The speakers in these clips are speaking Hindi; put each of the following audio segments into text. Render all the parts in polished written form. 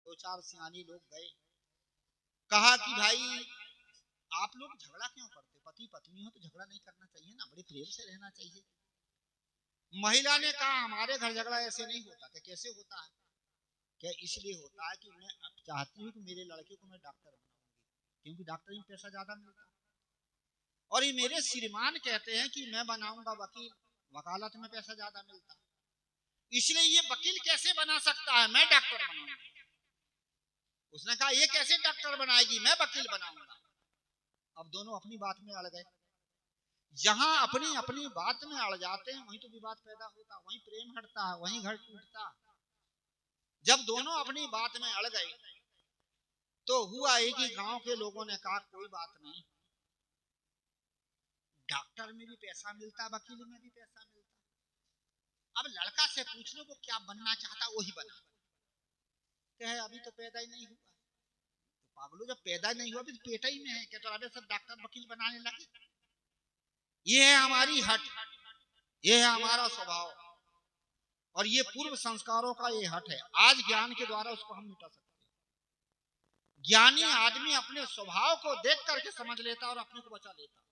दो चार सियाने लोग गए, कहा कि भाई आप लोग झगड़ा क्यों करते, पति पत्नी हो तो झगड़ा नहीं करना चाहिए ना, बड़े प्रेम से रहना चाहिए। महिला ने कहा हमारे घर झगड़ा ऐसे नहीं होता। क्या कैसे होता है? क्या इसलिए होता है कि मैं चाहती हूँ कि मेरे लड़के को मैं डॉक्टर बनाऊंगी, क्योंकि डॉक्टर में पैसा ज्यादा मिलता है, और ये मेरे श्रीमान कहते हैं कि मैं बनाऊंगा वकील, वकालत में पैसा ज्यादा मिलता है, इसलिए ये वकील कैसे बना सकता है, मैं डॉक्टर बनाऊंगा। उसने कहा ये कैसे डॉक्टर बनाएगी, मैं वकील बनाऊंगा। अब दोनों अपनी बात में अड़ गए। जहां अपनी अपनी बात में अड़ जाते हैं वहीं तो विवाद पैदा होता, वहीं प्रेम हटता है, वहीं घर टूटता। जब दोनों अपनी बात में अड़ गए तो हुआ है कि गांव के लोगों ने कहा कोई बात नहीं, डॉक्टर में भी पैसा मिलता, वकील में भी पैसा मिलता, अब लड़का से पूछ लो वो क्या बनना चाहता वही बना। कहे अभी तो पैदा ही नहीं हुआ। तो पागलो, जब पैदा नहीं हुआ अभी तो पेट ही में है, क्या तो अभी सब डॉक्टर वकील बनाने लगे? ये है हमारी हट, ये है हमारा स्वभाव, और ये पूर्व संस्कारों का ये हट है। आज ज्ञान के द्वारा उसको हम मिटा सकते हैं। ज्ञानी आदमी अपने स्वभाव को देख करके समझ लेता और अपने को बचा लेता।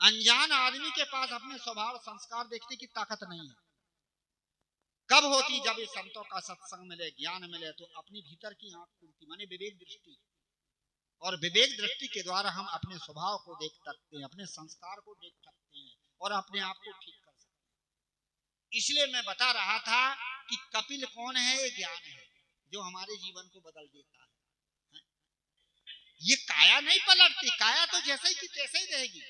अनजान आदमी के पास अपने स्वभाव संस्कार देखने की ताकत नहीं है। कब होती? जब इस संतों का सत्संग मिले, ज्ञान मिले, तो अपनी भीतर की आंख खुलती, माने विवेक दृष्टि, और विवेक दृष्टि के द्वारा हम अपने स्वभाव को देख सकते हैं, अपने संस्कार को देख सकते हैं और अपने आप को ठीक कर सकते हैं। इसलिए मैं बता रहा था कि कपिल कौन है? ये ज्ञान है जो हमारे जीवन को बदल देता है। ये काया नहीं पलटती, काया तो जैसे ही की तैसे ही रहेगी।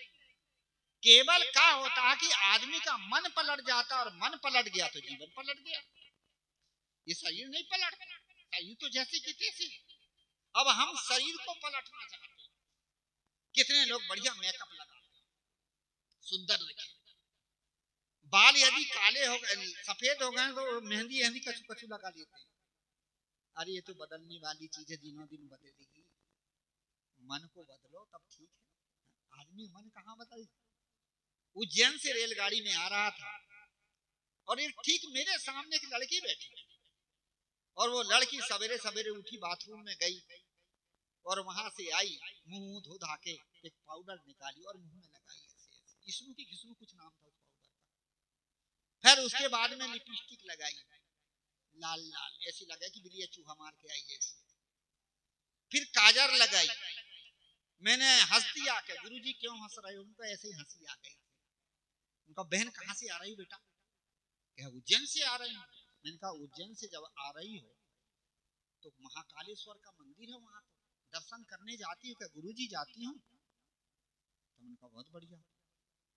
केवल क्या होता है कि आदमी का मन पलट जाता, और मन पलट गया तो जीवन पलट गया। ये शरीर नहीं पलटता, शरीर तो जैसे की तैसे। अब हम शरीर को पलटना चाहते हैं। कितने लोग बढ़िया मेकअप लगाते हैं, सुंदर दिखे, बाल यदि काले हो गए, सफेद हो गए तो मेहंदी हंदी कछु कछु लगा लेते हैं। अरे ये तो बदलने वाली चीज है, दिनों दिन बदलेगी। मन को बदलो तब ठीक है। आदमी मन कहाँ बदल। उज्जैन से रेलगाड़ी में आ रहा था और एक ठीक मेरे सामने एक लड़की बैठी, और वो लड़की सवेरे सवेरे उठी, बाथरूम में गई और वहां से आई, मुंह धो धा के एक पाउडर निकाली और मुंह में लगाई, ऐसे किस्मू की किस्मू कुछ नाम था उस पाउडर का। फिर उसके बाद में लिपस्टिक लगाई, लाल लाल, ऐसी लगा कि बिल्ली चूहा मार के आई ऐसी। फिर काजर लगाई। मैंने हंस दिया कि गुरुजी क्यों हंस रहे हो? उनका ऐसे ही हंसी आ गई। उनका बहन कहाँ से आ रही बेटा? क्या उज्जैन से आ रही हूँ। मैंने कहा उज्जैन से जब आ रही हो तो महाकालेश्वर का मंदिर है, वहां तो दर्शन करने जाती हो क्या? गुरुजी जाती हूँ। तो मैंने कहा बहुत बढ़िया।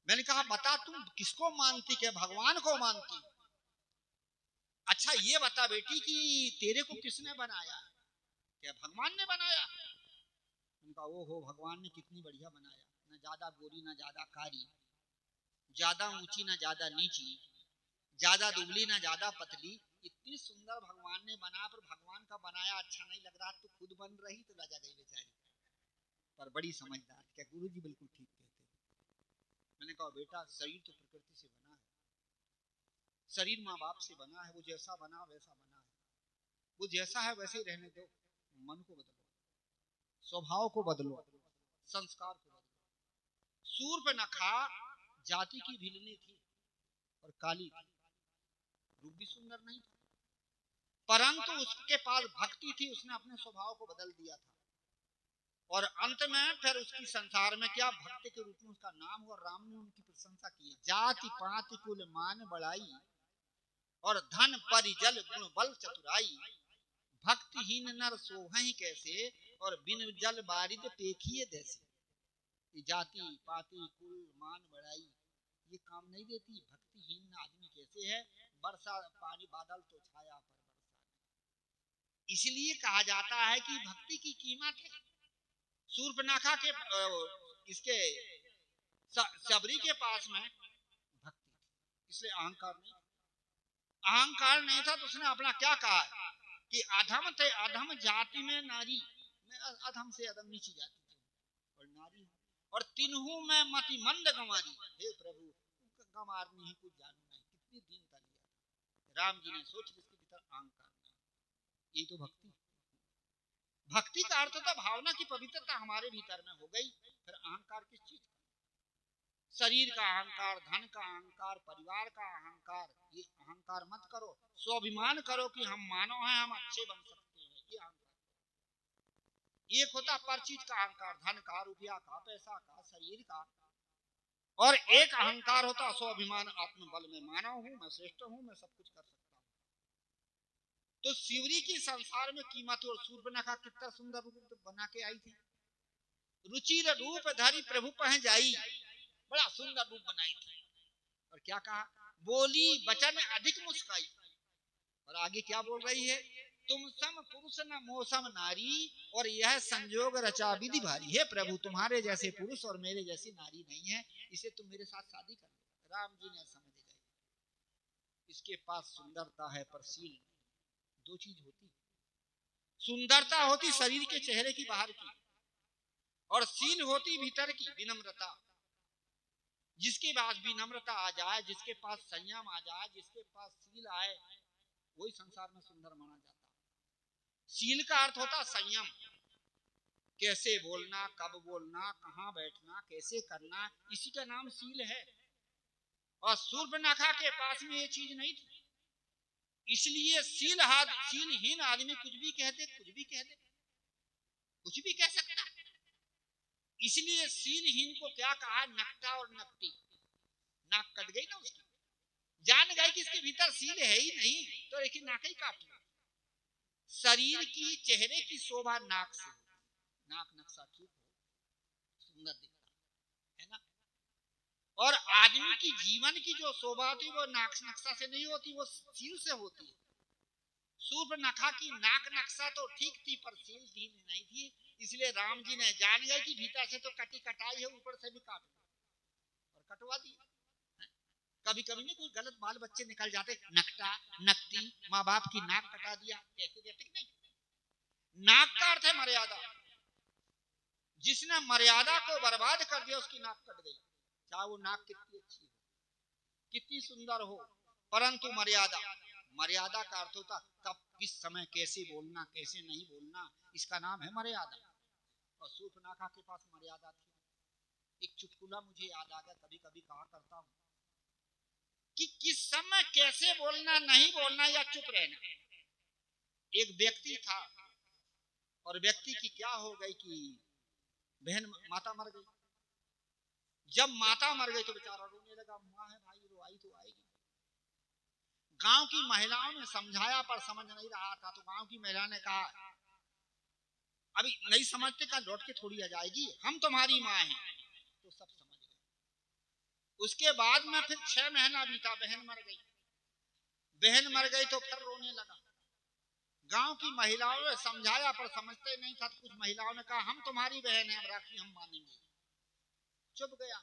मैंने कहा बता तुम किसको मानती, क्या भगवान को मानती? अच्छा ये बता बेटी कि तेरे को किसने बनाया? क्या भगवान ने बनाया? उनका ओ हो, भगवान ने कितनी बढ़िया बनाया, ना ज्यादा गोरी ना ज्यादा कारी, ज्यादा ऊंची ना ज्यादा नीची, ज्यादा दुबली ना ज्यादा पतली, इतनी सुंदर भगवान ने बना। पर भगवान का बनाया अच्छा नहीं लग रहा तो खुद बन रही तो लजा गई बेचारी, पर बड़ी समझदार। क्या गुरु जी बिल्कुल ठीक कहते हैं। मैंने कहा बेटा शरीर तो प्रकृति से बना है, शरीर माँ बाप से बना है, वो जैसा बना वैसा बना है, वो जैसा है वैसे ही रहने दो। मन को बदलो, स्वभाव को बदलो, संस्कार को बदलो। सूर्पनखा जाति की भिलनी थी और काली थी, रूप भी सुंदर नहीं था, परंतु उसके पास भक्ति थी, उसने अपने स्वभाव को बदल दिया था। और अंत में फिर उसकी संसार में क्या भक्ति के रूप में उसका नाम हुआ। राम ने उनकी प्रशंसा की, जाति पाति कुल मान बढ़ाई, और धन परिजल गुण बल चतुराई, भक्तिहीन नर सोहहि कैसे, और बिन जल बारिद पेखिए जैसे। जाति पाति कुल मान बढ़ाई ये काम नहीं देती। भक्तिहीन आदमी कैसे है, वर्षा पानी बादल तो छाया पर वर्षा। इसलिए कहा जाता है कि भक्ति की कीमत है। सूर्पनखा के इसके सबरी के पास में भक्ति थी, इसलिए अहंकार नहीं। अहंकार नहीं था तो उसने अपना क्या कहा कि अधम थे, अधम जाति में नारी, मैं अधम से अधम नीची जाति थी और नारी हूं, और तिन्हू में मति मंद गंवारी। हे प्रभु गंवारनी ही कुछ जानू नहीं, कितनी दीनता लिया। राम जी ने सोच इसके भीतर अहंकार नहीं, ये तो भक्ति। भक्ति का अर्थ होता भावना की पवित्रता हमारे भीतर में हो गई। फिर अहंकार किस चीज का? शरीर का अहंकार, धन का अहंकार, परिवार का अहंकार, ये अहंकार मत करो। स्वाभिमान करो कि हम मानव हैं, हम अच्छे बन सकते हैं, ये अहंकार। एक होता पर चीज का अहंकार, धन का, रुपया का, पैसा का, शरीर का। और एक अहंकार होता स्वाभिमान, आत्मबल में मानव हूं, मैं श्रेष्ठ हूं, मैं सब कुछ कर सकता हूं। तो शिवरी की संसार में कीमत और सूर्पनखा कितना सुंदर रूप बना के आई थी। रुचिर रूप धरी प्रभु पह जाई, बड़ा सुंदर रूप बनाई थी। और क्या कहा? बोली वचन अधिक मुस्काई। और आगे क्या बोल रही है? तुम सम पुरुष न मोसम नारी, और यह संजोग रचा विधि भारी। है प्रभु, तुम्हारे जैसे पुरुष और मेरे जैसी नारी नहीं है, इसे तुम मेरे साथ शादी कर लो। राम जी ने समझ गए, इसके पास सुंदरता है पर सील नहीं। दो चीज होती, सुंदरता होती शरीर के चेहरे की बाहर की, और सील होती भीतर की विनम्रता। जिसके पास विनम्रता आ जाए, जिसके पास संयम आ जाए, जिसके पास सील आए, वही संसार में सुंदर माना जाता है। सील का अर्थ होता संयम, कैसे बोलना, कब बोलना, कहाँ बैठना, कैसे करना, इसी का नाम सील है। और सूर्पनखा के पास में ये चीज नहीं थी, इसलिए सीलहीन आदमी कुछ भी कह दे, कुछ भी कह दे, कुछ भी कह सकता। इसलिए सीलहीन को क्या कहा? नकटा और नकटी। नाक कट गई ना उसकी, जान गए कि इसके भीतर सील है ही नहीं, तो एक ही नाक ही काट लो। शरीर की, चेहरे की शोभा नाक से, नाक नक्शा ठीक हो, सुंदर दिखता है ना। और आदमी की जीवन की जो शोभा होती है वो नाक नक्शा से नहीं होती, वो सील से होती है। सूर्पनखा की नाक नक्शा तो ठीक थी पर सील ढील नहीं थी, इसलिए राम जी ने जान गए कि भीतर से तो कटी कटाई है, ऊपर से भी काट और कटवा दी। कभी कभी नहीं कोई गलत बाल बच्चे निकल जाते, नकटा नकटी, माँ बाप की नाक कटा दिया, कहते कहते नहीं। नाक का अर्थ है मर्यादा। जिसने मर्यादा को बर्बाद कर दिया उसकी नाक कट गई, चाहे वो नाक कितनी अच्छी हो, कितनी सुंदर हो, परंतु मर्यादा। मर्यादा का अर्थ होता कब, किस समय, कैसे बोलना, कैसे नहीं बोलना, इसका नाम है मर्यादा। और सूर्पनखा के पास मर्यादा थी। एक चुटकुला मुझे याद आ गया, कभी कभी कहा करता हूं कि किस समय कैसे बोलना, नहीं बोलना या चुप रहना। एक व्यक्ति था और व्यक्ति की क्या हो गई कि बहन माता मर गई। जब माता मर गई तो बेचारा रोने लगा, माँ है भाई, रो आई तो आएगी। गांव की महिलाओं ने समझाया पर समझ नहीं रहा था, तो गांव की महिला ने कहा अभी नहीं समझते का लौट के थोड़ी आ जाएगी, हम तुम्हारी माँ हैं। तो सब समझ गए। उसके बाद में फिर 6 महीना बीता, बहन मर गई। बहन मर गई तो फिर रोने लगा। गांव की महिलाओं ने समझाया पर समझते नहीं था, तो कुछ महिलाओं ने कहा हम तुम्हारी बहन हैं, अब राखी हम मानेंगे। चुप गया।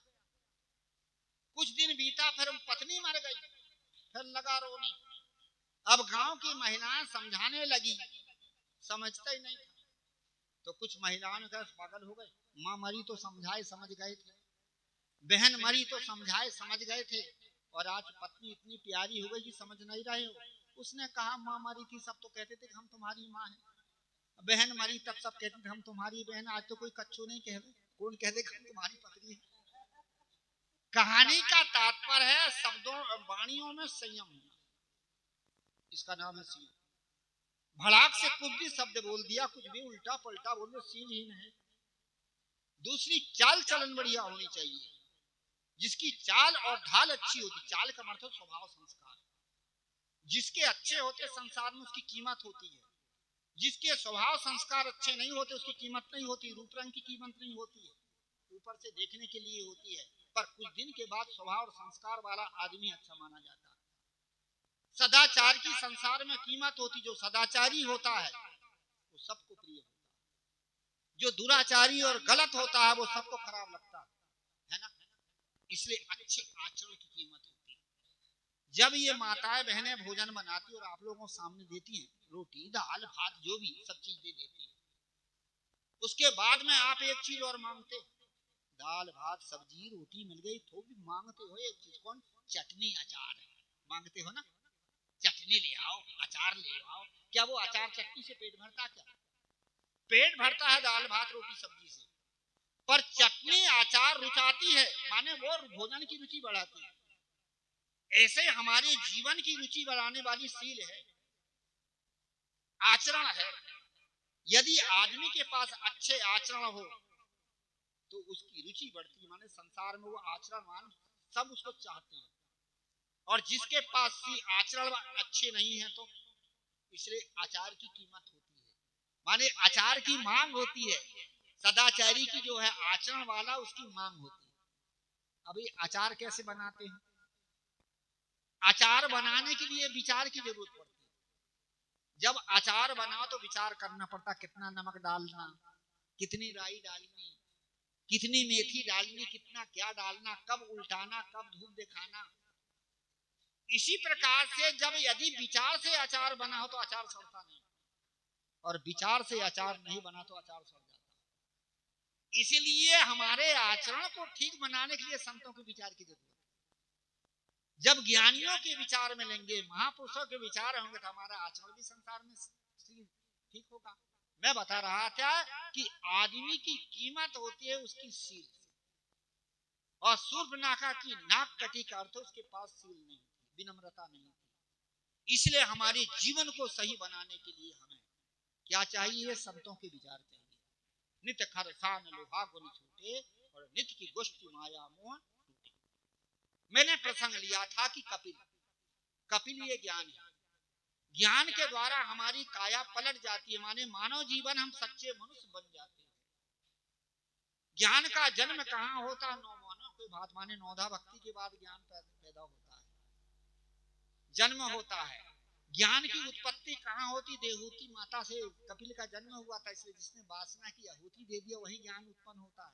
कुछ दिन बीता, फिर पत्नी मर गई, फिर लगा रोने। अब गांव की महिलाएं समझाने लगी, समझते ही नहीं। तो कुछ महिलाओं ने कहा पागल हो गए, माँ मरी तो समझाए समझ गए थे, बहन मरी तो समझाए समझ गए थे, और आज पत्नी इतनी प्यारी हो गई कि समझ नहीं रहे हो। उसने कहा माँ मरी थी सब तो कहते थे कि हम तुम्हारी माँ हैं, बहन मरी तब सब कहते थे हम तुम्हारी बहन, आज तो कोई कच्चू नहीं कह रहे, कौन कह दे हम तुम्हारी पत्नी है। कहानी का तात्पर्य है शब्दों वाणियों में संयम होना, इसका नाम है सील। भड़ाक से कुछ भी शब्द बोल दिया, कुछ भी उल्टा पलटा बोल दो, सीलहीन है। दूसरी चाल चलन बढ़िया होनी चाहिए, जिसकी चाल और ढाल अच्छी होती। चाल का मतलब स्वभाव संस्कार, जिसके अच्छे होते संसार में उसकी कीमत होती है। जिसके स्वभाव संस्कार अच्छे नहीं होते उसकी कीमत नहीं होती, रूप रंग की कीमत नहीं होती है, ऊपर से देखने के लिए होती है, पर कुछ दिन के बाद स्वभाव और संस्कार वाला आदमी अच्छा माना जाता है। सदाचार की संसार में कीमत होती, जो सदाचारी होता है वो सबको प्रिय होता है, जो दुराचारी और गलत होता है वो सबको खराब लगता है ना। इसलिए अच्छे आचरण की कीमत होती है। जब ये माताएं बहनें भोजन बनाती और आप लोगों को सामने देती हैं, रोटी दाल भात जो भी सब चीज दे देती है, उसके बाद में आप एक चीज और मांगते, दाल भात सब्जी रोटी मिल गई तो भी मांगते हो एक चीज, कौन? चटनी अचार मांगते हो ना। चटनी चटनी ले आओ, अचार ले आओ, क्या वो अचार चटनी से पेट भरता? क्या पेट भरता है दाल भात रोटी सब्जी से, पर चटनी अचार रुचाती है, माने वो भोजन की रुचि बढ़ाती है। ऐसे हमारे जीवन की रुचि बढ़ाने वाली सील है, आचरण है। यदि आदमी के पास अच्छे आचरण हो तो उसकी रुचि बढ़ती है, माने संसार में वो आचरणवान सब उसको चाहते हैं। और जिसके पास सी आचरण अच्छे नहीं है तो इसलिए आचार की कीमत होती है, माने आचार की मांग होती है। सदाचारी की जो है आचरण वाला उसकी मांग होती है। अभी आचार कैसे बनाते हैं? अचार बनाने के लिए विचार की जरूरत पड़ती है। जब अचार बनाओ तो विचार करना पड़ता, कितना नमक डालना, कितनी राई डालनी, कितनी मेथी डालनी, कितना क्या डालना, कब उल्टाना, कब धूप दिखाना। इसी प्रकार से जब यदि विचार से अचार बना हो तो अचार सड़ता नहीं, और विचार से अचार नहीं बना तो अचार सड़ जाता है। इसीलिए हमारे आचरण को ठीक बनाने के लिए संतों के विचार की जरूरत है। जब ज्ञानियों के विचार में लेंगे, महापुरुषों के विचार होंगे तो हमारा आचरण भी संसार में ठीक होगा। मैं बता रहा था कि आदमी की कीमत होती है उसकी सील, और शूर्पणखा की नाक कटी का अर्थ उसके पास सील नहीं, विनम्रता नहीं। इसलिए हमारे जीवन को सही बनाने के लिए हमें क्या चाहिए? संतों के विचार चाहिए। नित्य खरसान लोहा गुण छूटे और नित्य की गोष्ठी माया मोह टूटे। मैंने प्रसंग लिया था कि कपिल ये ज्ञान है। ज्ञान के द्वारा हमारी काया पलट जाती है, माने मानव जीवन हम सच्चे मनुष्य बन जाते हैं। ज्ञान का जन्म कहाँ होता है? नौ मानव के बाद, माने नौधा भक्ति के बाद ज्ञान पैदा होता है, जन्म होता है। ज्ञान की उत्पत्ति कहाँ होती? देवहूति माता से कपिल का जन्म हुआ था, इसलिए जिसने वासना की आहुति दे दिया वही ज्ञान उत्पन्न होता है।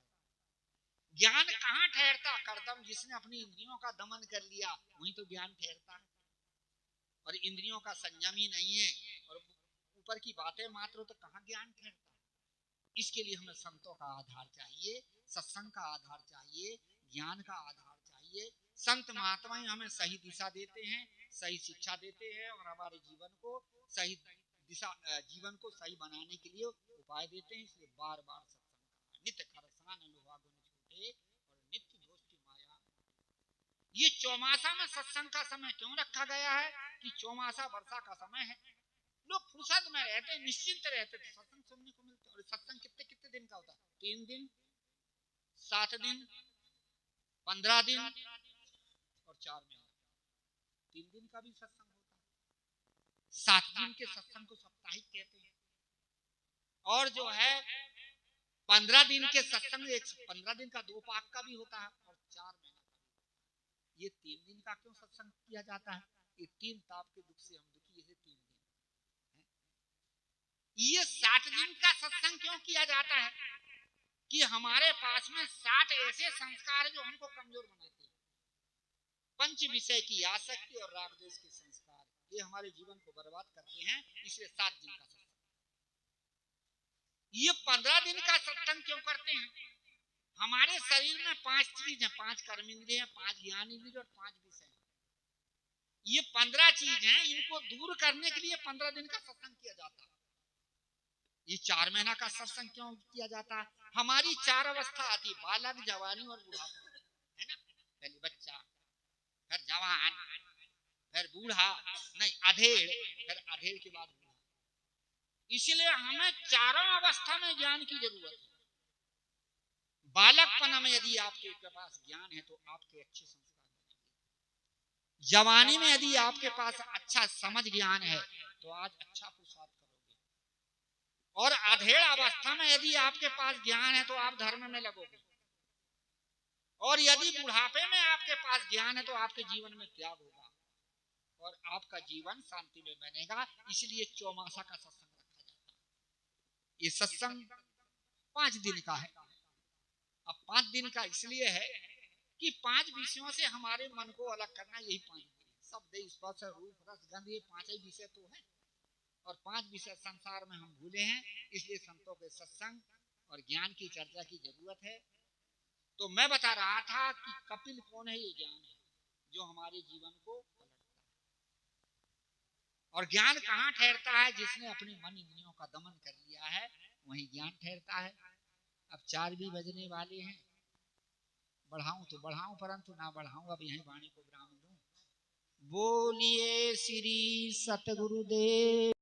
ज्ञान कहाँ ठहरता? करदम, जिसने अपनी इंद्रियों का दमन कर लिया वहीं तो ज्ञान ठहरता है। और इंद्रियों का संयम ही नहीं है और ऊपर की बातें मात्र तो कहाँ ज्ञान ठहरता? इसके लिए हमें संतों का आधार चाहिए, सत्संग का आधार चाहिए, ज्ञान का आधार चाहिए। संत महात्मा ही हमें सही दिशा देते हैं, सही शिक्षा देते हैं और हमारे जीवन को सही दिशा, जीवन को सही बनाने के लिए उपाय देते हैं। इसलिए बार बार सत्संग, नित्य खरसान लोहा गुण छूटे और नित्य दोस्ती माया। ये चौमासा में सत्संग का समय क्यों रखा गया है? कि चौमासा वर्षा का समय है, लोग फुर्सत में रहते, निश्चिंत रहते, तो सत्संग सुनने को मिलता है। और सत्संग कितने कितने दिन का होता है? 3 दिन, 7 दिन, 15 दिन और 4 महीने। 3 दिन का भी सत्संग होता है। 7 दिन के सत्संग को साप्ताहिक कहते हैं। और जो है 15 दिन के सत्संग, 15 दिन का 2 पाक का भी होता है और 4 महीने का। ये 3 दिन का क्यों सत्संग किया जाता है? ये 3 ताप के दुख से हम दुखी, ये 3 दिन। ये 60 दिन का सत्संग क्यों किया जाता है? कि हमारे पास में 60 ऐसे संस्कार है जो हमको कमजोर बनाते हैं। पंच विषय की आसक्ति और राग द्वेष के संस्कार, ये हमारे जीवन को बर्बाद करते हैं। इसलिए 7 दिन का सत्संग। ये 15 दिन का सत्संग क्यों करते हैं? हमारे शरीर में 5 चीज है, 5 कर्म इंद्रिय है, 5 ज्ञान इंद्रिय और 5 विषय। ये 15 चीज हैं, इनको दूर करने के लिए 15 दिन का सत्संग किया जाता है। ये 4 महीना का सत्संग क्यों किया जाता है? हमारी 4 अवस्था आती, बालक, जवानी और बुढ़ापा, है ना? पहले बच्चा, फिर जवान, फिर बूढ़ा, नहीं अधेड़, फिर अधेड़ के बाद बूढ़ा। इसलिए हमें चारों अवस्था में ज्ञान की जरूरत है। बालकपन में यदि आपके पास ज्ञान है तो आपके अच्छे संस्कार बनेंगे। जवानी में यदि आपके पास अच्छा समझ ज्ञान है तो आज अच्छा पुरुषार्थ करोगे। और अधेड़ अवस्था में यदि आपके पास ज्ञान है तो आप धर्म में लगोगे। और यदि बुढ़ापे में आपके पास ज्ञान है तो आपके जीवन में त्याग होगा और आपका जीवन शांति में बनेगा। इसलिए चौमासा का सत्संग रखा जाता है। ये सत्संग 5 दिन का है। अब 5 दिन का इसलिए है कि 5 विषयों से हमारे मन को अलग करना, यही 5 शब्द, स्पर्श, रूप, रस, गंध, ये 5 ही विषय तो है। और 5 विषय संसार में हम भूले हैं, इसलिए संतों के सत्संग और ज्ञान की चर्चा की जरूरत है। तो मैं बता रहा था कि कपिल कौन है? ये ज्ञान है जो हमारे जीवन को पलटता है। और ज्ञान कहाँ ठहरता है? जिसने अपने मन इंद्रियों का दमन कर लिया है वही ज्ञान ठहरता है। अब 4 भी बजने वाले हैं, बढ़ाऊं तो बढ़ाऊं परंतु ना बढ़ाऊं, अब यही वाणी को विराम दूं। बोलिए श्री सतगुरुदेव।